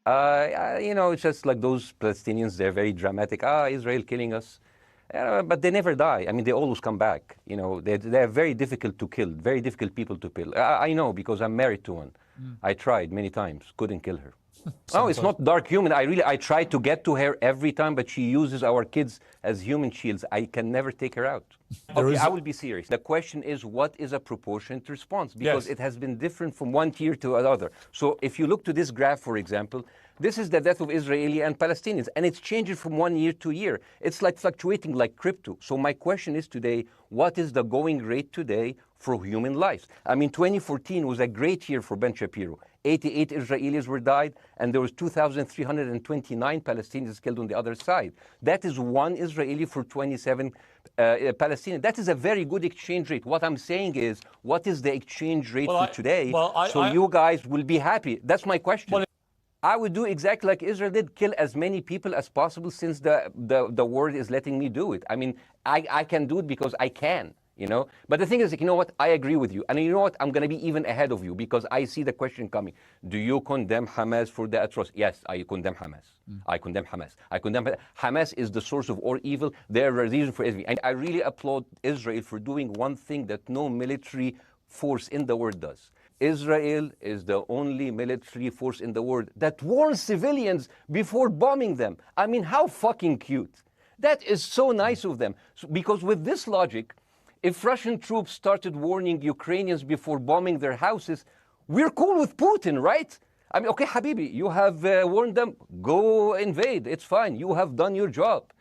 It's just like those Palestinians, they're very dramatic. Israel killing us. But they never die. I mean, they always come back. They're very difficult to kill, very difficult people to kill. I know because I'm married to one. I tried many times, couldn't kill her. No, it's not dark human. I try to get to her every time, but she uses our kids as human shields. I can never take her out. Okay, I will be serious. The question is, what is a proportionate response? Because it has been different from one tier to another. So if you look to this graph, for example, this is the death of Israeli and Palestinians, and it's changing from 1 year to year. It's like fluctuating like crypto. So my question is today, what is the going rate today for human lives? I mean, 2014 was a great year for Ben Shapiro. 88 Israelis were died, and there was 2,329 Palestinians killed on the other side. That is one Israeli for 27 Palestinians. That is a very good exchange rate. What I'm saying is, what is the exchange rate for today? You guys will be happy. That's my question. I would do exactly like Israel did, kill as many people as possible since the world is letting me do it. I mean, I can do it because I can. But the thing is, you know what? I agree with you. And you know what? I'm going to be even ahead of you because I see the question coming. Do you condemn Hamas for the atrocity? Yes, I condemn Hamas. I condemn Hamas. Hamas is the source of all evil. They're a reason for everything. And I really applaud Israel for doing one thing that no military force in the world does. Israel is the only military force in the world that warns civilians before bombing them. I mean, how fucking cute. That is so nice of them. Because with this logic, if Russian troops started warning Ukrainians before bombing their houses, we're cool with Putin, right? I mean, okay, Habibi, you have warned them, go invade, it's fine, you have done your job.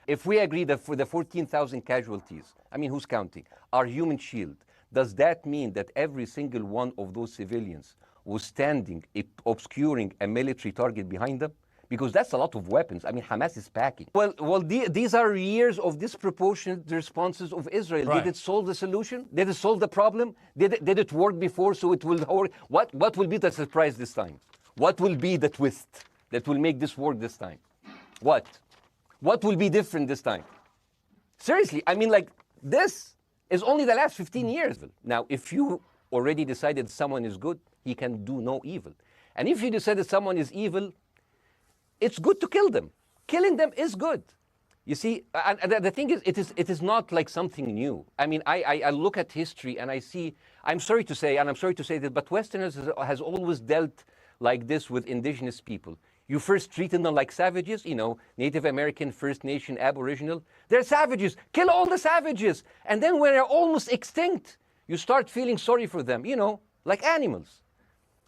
If we agree that for the 14,000 casualties, I mean, who's counting, our human shield, does that mean that every single one of those civilians was standing, obscuring a military target behind them? Because that's a lot of weapons. I mean, Hamas is packing. Well, these are years of disproportionate responses of Israel. Right. Did it solve the solution? Did it solve the problem? Did it work before, so it will work? What will be the surprise this time? What will be the twist that will make this work this time? What will be different this time? Seriously, I mean, like, this is only the last 15 years. Now, if you already decided someone is good, he can do no evil. And if you decided someone is evil, it's good to kill them. Killing them is good. You see, and the thing is, it is not like something new. I mean, I look at history and I see, I'm sorry to say that, but Westerners has always dealt like this with indigenous people. You first treated them like savages, Native American, First Nation, Aboriginal. They're savages. Kill all the savages. And then when they're almost extinct, you start feeling sorry for them, like animals.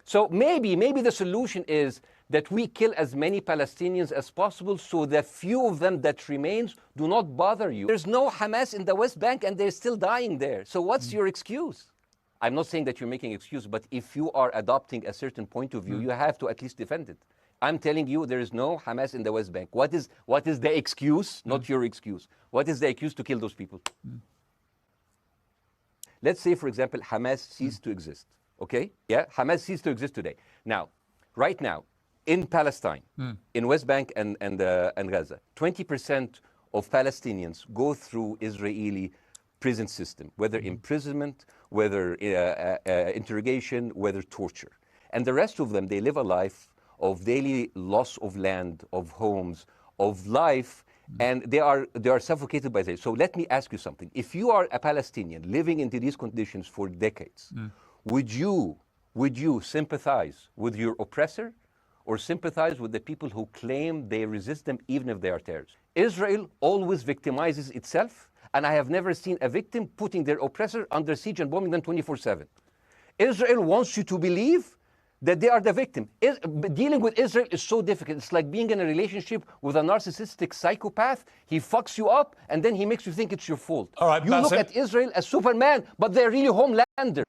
So maybe the solution is that we kill as many Palestinians as possible so the few of them that remains do not bother you. There's no Hamas in the West Bank and they're still dying there. So what's your excuse? I'm not saying that you're making excuse, but if you are adopting a certain point of view, you have to at least defend it. I'm telling you, there is no Hamas in the West Bank. What is the excuse? Not your excuse. What is the excuse to kill those people? Let's say, for example, Hamas ceased to exist. Okay? Yeah, Hamas ceased to exist today. Now, right now, in Palestine, in West Bank and Gaza, 20% of Palestinians go through Israeli prison system, whether imprisonment, whether interrogation, whether torture. And the rest of them, they live a life of daily loss of land, of homes, of life, and they are suffocated by this. So let me ask you something. If you are a Palestinian living into these conditions for decades, would you sympathize with your oppressor or sympathize with the people who claim they resist them even if they are terrorists? Israel always victimizes itself, and I have never seen a victim putting their oppressor under siege and bombing them 24/7. Israel wants you to believe that they are the victim. Dealing with Israel is so difficult. It's like being in a relationship with a narcissistic psychopath. He fucks you up, and then he makes you think it's your fault. All right, you look at Israel as Superman, but they're really Homelander.